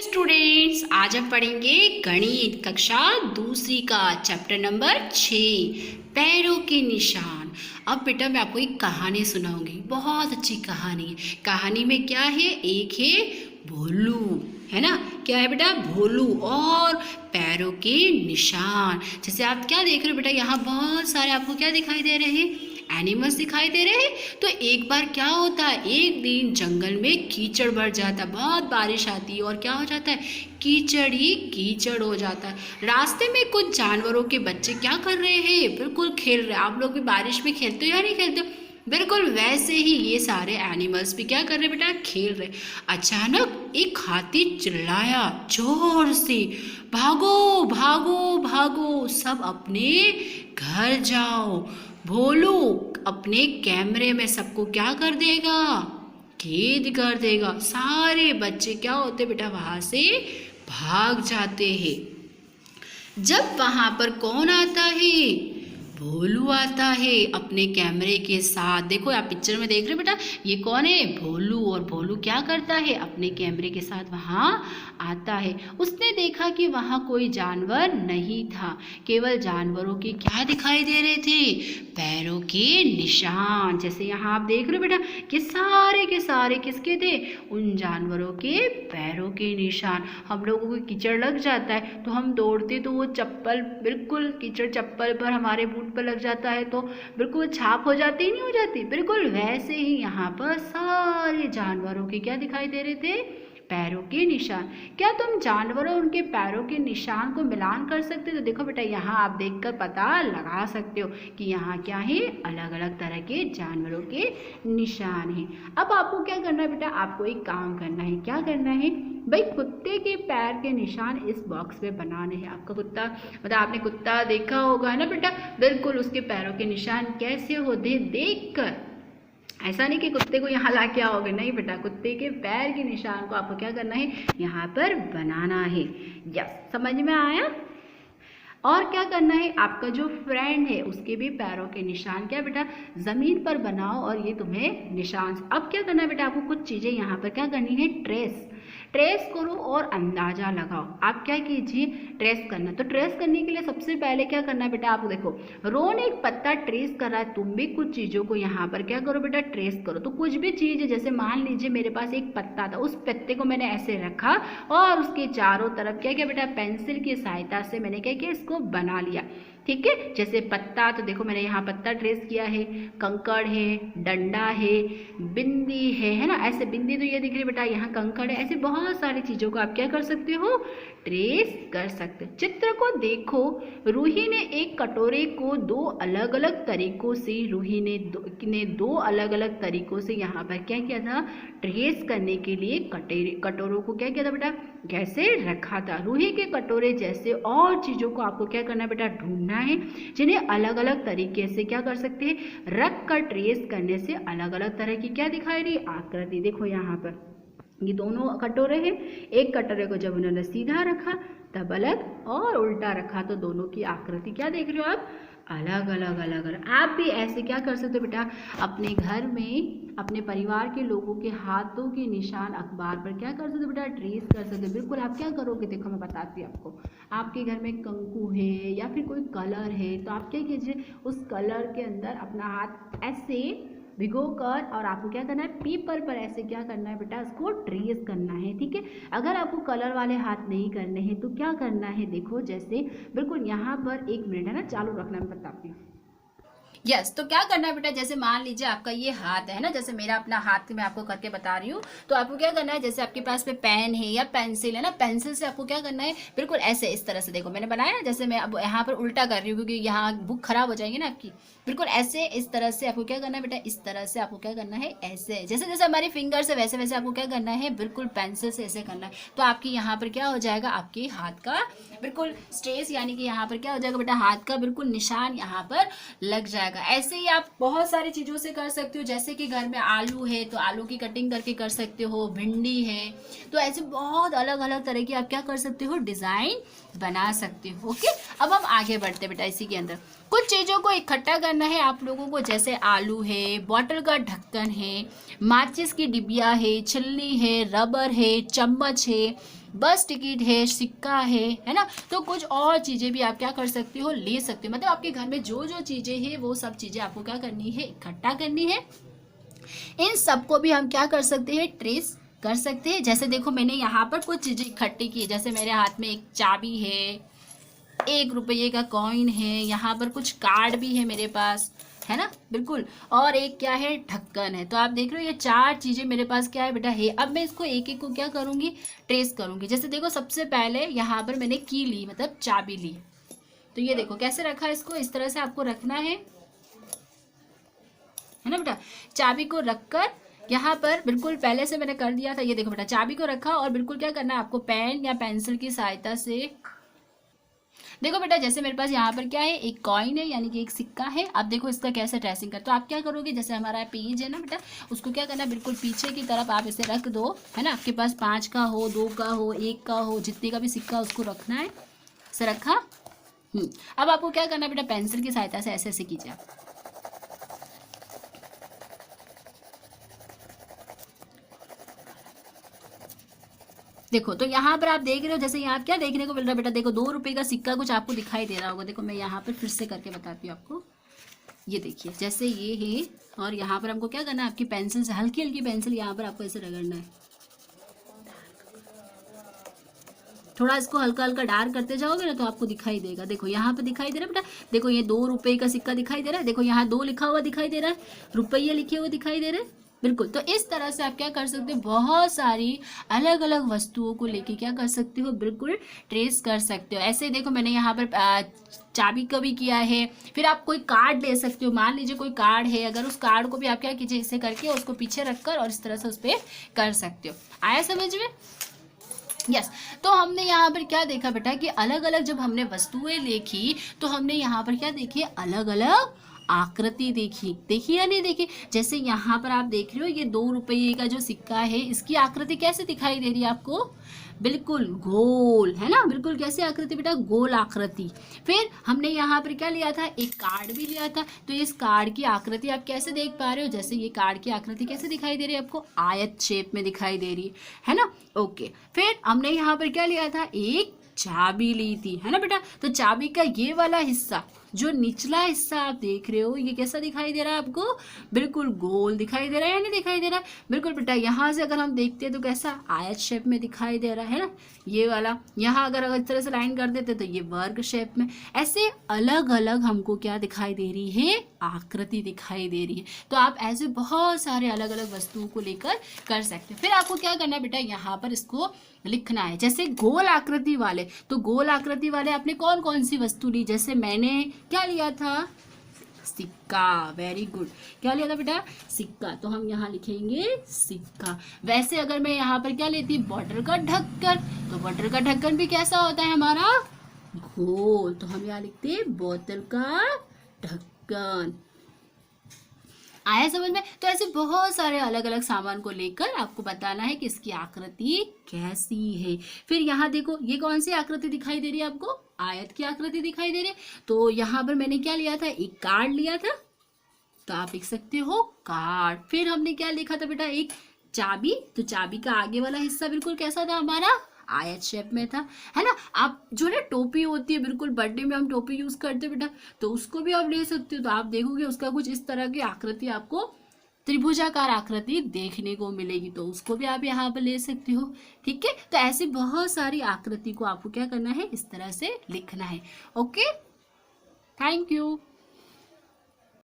Students, आज हम पढ़ेंगे गणित कक्षा दूसरी का चैप्टर नंबर 6 पैरों के निशान। अब बेटा मैं आपको एक कहानी सुनाऊंगी, बहुत अच्छी कहानी है। कहानी में क्या है, एक है भोलू, है ना। क्या है बेटा, भोलू और पैरों के निशान। जैसे आप क्या देख रहे हो बेटा, यहाँ बहुत सारे आपको क्या दिखाई दे रहे हैं, एनिमल्स दिखाई दे रहे हैं। तो एक बार क्या होता है, एक दिन जंगल में कीचड़ बढ़ जाता है, बहुत बारिश आती है और क्या हो जाता है, कीचड़ ही कीचड़ हो जाता है। रास्ते में कुछ जानवरों के बच्चे क्या कर रहे हैं, बिल्कुल खेल रहे हैं। आप लोग भी बारिश में खेलते हो या नहीं खेलते हो, बिल्कुल वैसे ही ये सारे एनिमल्स भी क्या कर रहे बेटा, खेल रहे। अचानक एक हाथी चिल्लाया जोर से, भागो भागो भागो, सब अपने घर जाओ। भोलू अपने कैमरे में सबको क्या कर देगा, कैद कर देगा। सारे बच्चे क्या होते बेटा, वहां से भाग जाते हैं। जब वहां पर कौन आता है, भोलू आता है अपने कैमरे के साथ। देखो आप पिक्चर में देख रहे हो बेटा, ये कौन है, भोलू। और भोलू क्या करता है, अपने कैमरे के साथ वहाँ आता है। उसने देखा कि वहाँ कोई जानवर नहीं था, केवल जानवरों के क्या दिखाई दे रहे थे, पैरों के निशान। जैसे यहाँ आप देख रहे हो बेटा कि सारे के सारे किसके थे, उन जानवरों के पैरों के निशान। हम लोगों को कीचड़ लग जाता है तो हम दौड़ते तो वो चप्पल, बिल्कुल कीचड़ चप्पल पर, हमारे बूट पर लग जाता है तो बिल्कुल छाप हो जाती ही नहीं हो जाती, बिल्कुल वैसे ही यहाँ पर सारे जानवरों के क्या दिखाई दे रहे थे, पैरों के निशान। क्या तुम जानवरों और उनके पैरों के निशान को मिलान कर सकते हो? तो देखो बेटा यहाँ आप देखकर पता लगा सकते हो कि यहाँ क्या है, अलग अलग तरह के जानवरों के निशान हैं। अब आपको क्या करना है बेटा, आपको एक काम करना है। क्या करना है भाई, कुत्ते के पैर के निशान इस बॉक्स में बनाने हैं। आपका कुत्ता, मतलब आपने कुत्ता देखा होगा ना बेटा, बिल्कुल उसके पैरों के निशान कैसे होते देखकर, ऐसा नहीं कि कुत्ते को यहाँ ला के आओगे, नहीं बेटा, कुत्ते के पैर के निशान को आपको क्या करना है, यहाँ पर बनाना है। यस, समझ में आया। और क्या करना है, आपका जो फ्रेंड है उसके भी पैरों के निशान क्या बेटा, जमीन पर बनाओ और ये तुम्हें निशान। अब क्या करना है बेटा, आपको कुछ चीजें यहाँ पर क्या करनी है, ट्रेस करो और अंदाजा लगाओ। आप क्या कीजिए, ट्रेस करना। तो ट्रेस करने के लिए सबसे पहले क्या करना है बेटा, आप देखो रोन एक पत्ता ट्रेस कर रहा है, तुम भी कुछ चीजों को यहाँ पर क्या करो बेटा, ट्रेस करो। तो कुछ भी चीज, जैसे मान लीजिए मेरे पास एक पत्ता था, उस पत्ते को मैंने ऐसे रखा और उसके चारों तरफ क्या किया बेटा, पेंसिल की सहायता से मैंने क्या किया, इसको बना लिया। ठीक है, जैसे पत्ता, तो देखो मैंने यहाँ पत्ता ट्रेस किया है, कंकड़ है, डंडा है, बिंदी है ना, ऐसे बिंदी तो ये दिख रही है बेटा, यहाँ कंकड़ है, ऐसे बहुत सारी चीजों को आप क्या कर सकते हो, ट्रेस कर सकते हो। चित्र को देखो, रूही ने एक कटोरे को दो अलग अलग तरीकों से, रूही ने दो अलग अलग तरीकों से यहाँ पर क्या किया था, ट्रेस करने के लिए कटोरों को क्या किया था बेटा, कैसे रखा था। रूही के कटोरे जैसे और चीजों को आपको क्या करना है बेटा, ढूंढना है, जिन्हें अलग अलग तरीके से क्या कर सकते हैं, रख कर ट्रेस करने से अलग अलग तरह की क्या दिखाई रही, आकृति। देखो यहाँ पर ये दोनों कटोरे हैं, एक कटोरे को जब उन्होंने सीधा रखा तब अलग, और उल्टा रखा तो दोनों की आकृति क्या देख रहे हो आप, अलग अलग अलग अलग। आप भी ऐसे क्या कर सकते हो बेटा, अपने घर में अपने परिवार के लोगों के हाथों के निशान अखबार पर क्या कर सकते हो बेटा, ट्रेस कर सकते हो। बिल्कुल आप क्या करोगे, देखो मैं बताती हूँ आपको। आपके घर में कंकु है या फिर कोई कलर है, तो आप क्या कीजिए, उस कलर के अंदर अपना हाथ ऐसे भिगो कर, और आपको क्या करना है, पेपर पर ऐसे क्या करना है बेटा, उसको ट्रेस करना है। ठीक है, अगर आपको कलर वाले हाथ नहीं करने हैं तो क्या करना है, देखो जैसे बिल्कुल यहाँ पर, एक मिनट है ना, चालू रखना, मैं बताती हूँ। यस, तो क्या करना है बेटा, जैसे मान लीजिए आपका ये हाथ है ना, जैसे मेरा अपना हाथ मैं आपको करके बता रही हूँ, तो आपको क्या करना है, जैसे आपके पास में पेन है या पेंसिल है ना, पेंसिल से आपको क्या करना है, बिल्कुल ऐसे इस तरह से, देखो मैंने बनाया ना, जैसे मैं अब यहाँ पर उल्टा कर रही हूँ क्योंकि यहाँ बुक खराब हो जाएंगी ना आपकी, बिल्कुल ऐसे इस तरह से आपको क्या करना है बेटा, इस तरह से आपको क्या करना है, ऐसे जैसे जैसे हमारी फिंगर से वैसे वैसे आपको क्या करना है, बिल्कुल पेंसिल से ऐसे करना है। तो आपकी यहाँ पर क्या हो जाएगा, आपके हाथ का बिल्कुल स्ट्रेस, यानी कि यहाँ पर क्या हो जाएगा बेटा, हाथ का बिल्कुल निशान यहाँ पर लग जाएगा। ऐसे ही आप बहुत सारी चीजों से कर सकते हो, जैसे कि घर में आलू है तो आलू की कटिंग करके कर सकते हो, भिंडी है, तो ऐसे बहुत अलग अलग तरह की आप क्या कर सकते हो, डिजाइन बना सकते हो। ओके, अब हम आगे बढ़ते बेटा, इसी के अंदर कुछ चीजों को इकट्ठा करना है आप लोगों को, जैसे आलू है, बॉटल का ढक्कन है, माचिस की डिबिया है, छिलनी है, रबर है, चम्मच है, बस टिकट है, सिक्का है ना। तो कुछ और चीज़ें भी आप क्या कर सकते हो, ले सकते हो। मतलब आपके घर में जो जो चीज़ें हैं वो सब चीज़ें आपको क्या करनी है, इकट्ठा करनी है। इन सबको भी हम क्या कर सकते हैं, ट्रेस कर सकते हैं। जैसे देखो मैंने यहाँ पर कुछ चीज़ें इकट्ठी की, जैसे मेरे हाथ में एक चाबी है, 1 रुपये का कॉइन है, यहाँ पर कुछ कार्ड भी है मेरे पास, है ना, बिल्कुल। और एक क्या है, ढक्कन है। तो आप देख रहे हो ये 4 चीज़ें मेरे पास क्या है बेटा, है। अब मैं इसको एक एक को क्या करूँगी, ट्रेस करूँगी। जैसे देखो सबसे पहले यहाँ पर मैंने की ली, मतलब चाबी ली। तो ये देखो कैसे रखा, इसको इस तरह से आपको रखना है ना बेटा। चाबी को रखकर यहाँ पर बिल्कुल पहले से मैंने कर दिया था। ये देखो बेटा, चाबी को रखा और बिल्कुल क्या करना है आपको, पेन या पेंसिल की सहायता से। देखो बेटा जैसे मेरे पास यहाँ पर क्या है, एक कॉइन है, यानी कि एक सिक्का है। अब देखो इसका कैसे ट्रेसिंग कर, तो आप क्या करोगे, जैसे हमारा पेज है ना बेटा, उसको क्या करना है, बिल्कुल पीछे की तरफ आप इसे रख दो, है ना। आपके पास 5 का हो, 2 का हो, 1 का हो, जितने का भी सिक्का उसको रखना है। इसे रखा। अब आपको क्या करना है बेटा, पेंसिल की सहायता से ऐसे ऐसे कीजिए आप। देखो तो यहाँ पर आप देख रहे हो, जैसे यहाँ क्या देखने को मिल रहा है बेटा, देखो 2 रुपये का सिक्का कुछ आपको दिखाई दे रहा होगा। देखो मैं यहाँ पर फिर से करके बताती हूँ आपको। ये देखिए जैसे ये है, और यहाँ पर हमको क्या करना है, आपकी पेंसिल से हल्की हल्की पेंसिल यहाँ पर आपको ऐसे रगड़ना है। थोड़ा इसको हल्का हल्का डार्क करते जाओगे ना तो आपको दिखाई देगा। देखो यहाँ पे दिखाई दे रहा है बेटा, देखो ये 2 रुपये का सिक्का दिखाई दे रहा है। देखो यहाँ 2 लिखा हुआ दिखाई दे रहा है, रुपये लिखे हुए दिखाई दे रहे हैं, बिल्कुल। तो इस तरह से आप क्या कर सकते हो, बहुत सारी अलग अलग वस्तुओं को लेके क्या कर सकते हो, बिल्कुल ट्रेस कर सकते हो। ऐसे देखो मैंने यहाँ पर चाबी का भी किया है। फिर आप कोई कार्ड ले सकते हो, मान लीजिए कोई कार्ड है, अगर उस कार्ड को भी आप क्या कीजिए, इसे करके उसको पीछे रखकर और इस तरह से उस पर कर सकते हो। आया समझ में? यस। तो हमने यहाँ पर क्या देखा बेटा कि अलग अलग जब हमने वस्तुएं देखी तो हमने यहाँ पर क्या देखी, अलग अलग आकृति देखी। देखी या नहीं देखी? जैसे यहाँ पर आप देख रहे हो ये 2 रुपये का जो सिक्का है, इसकी आकृति कैसे दिखाई दे रही है आपको, बिल्कुल गोल, है ना, बिल्कुल कैसे आकृति बेटा, गोल आकृति। फिर हमने यहाँ पर क्या लिया था, एक कार्ड भी लिया था। तो इस कार्ड की आकृति आप कैसे देख पा रहे हो, जैसे ये कार्ड की आकृति कैसे दिखाई दे रही है आपको, आयत शेप में दिखाई दे रही है ना। ओके, फिर हमने यहाँ पर क्या लिया था, एक चाबी ली थी, है ना बेटा। तो चाबी का ये वाला हिस्सा, जो निचला हिस्सा आप देख रहे हो, ये कैसा दिखाई दे रहा है आपको, बिल्कुल गोल दिखाई दे रहा है या नहीं दिखाई दे रहा है, बिल्कुल बेटा। यहाँ से अगर हम देखते हैं तो कैसा, आयत शेप में दिखाई दे रहा है ना, ये वाला। यहाँ अगर इस तरह से लाइन कर देते तो ये वर्ग शेप में। ऐसे अलग अलग हमको क्या दिखाई दे रही है, आकृति दिखाई दे रही है। तो आप ऐसे बहुत सारे अलग अलग वस्तुओं को लेकर कर सकते हैं। फिर आपको क्या करना है बेटा, यहाँ पर इसको लिखना है। जैसे गोल आकृति वाले, तो गोल आकृति वाले आपने कौन कौन सी वस्तु ली, जैसे मैंने क्या लिया था, सिक्का। वेरी गुड, क्या लिया था बेटा, सिक्का। तो हम यहाँ लिखेंगे सिक्का। वैसे अगर मैं यहाँ पर क्या लेती, बॉटल का ढक्कन, तो बॉटल का ढक्कन भी कैसा होता है हमारा, गोल। तो हम यहाँ लिखते हैं बोतल का ढक्कन। आया समझ में? तो ऐसे बहुत सारे अलग अलग सामान को लेकर आपको बताना है कि इसकी आकृति कैसी है। फिर यहाँ देखो ये कौन सी आकृति दिखाई दे रही है आपको, आयत की आकृति दिखाई दे रही है। तो यहाँ पर मैंने क्या लिया था, एक कार्ड लिया था, तो आप लिख सकते हो कार्ड। फिर हमने क्या लिखा था बेटा, एक चाबी। तो चाबी का आगे वाला हिस्सा बिल्कुल कैसा था हमारा, आयत शेप में था, है ना। आप जो ना टोपी होती है, बिल्कुल बर्थडे में हम टोपी यूज करते हैं बेटा, तो उसको भी आप ले सकते हो। तो आप देखोगे उसका कुछ इस तरह की आकृति आपको त्रिभुजाकार आकृति देखने को मिलेगी, तो उसको भी आप यहाँ पर ले सकते हो। ठीक है, तो ऐसी बहुत सारी आकृति को आपको क्या करना है, इस तरह से लिखना है। Okay, thank you.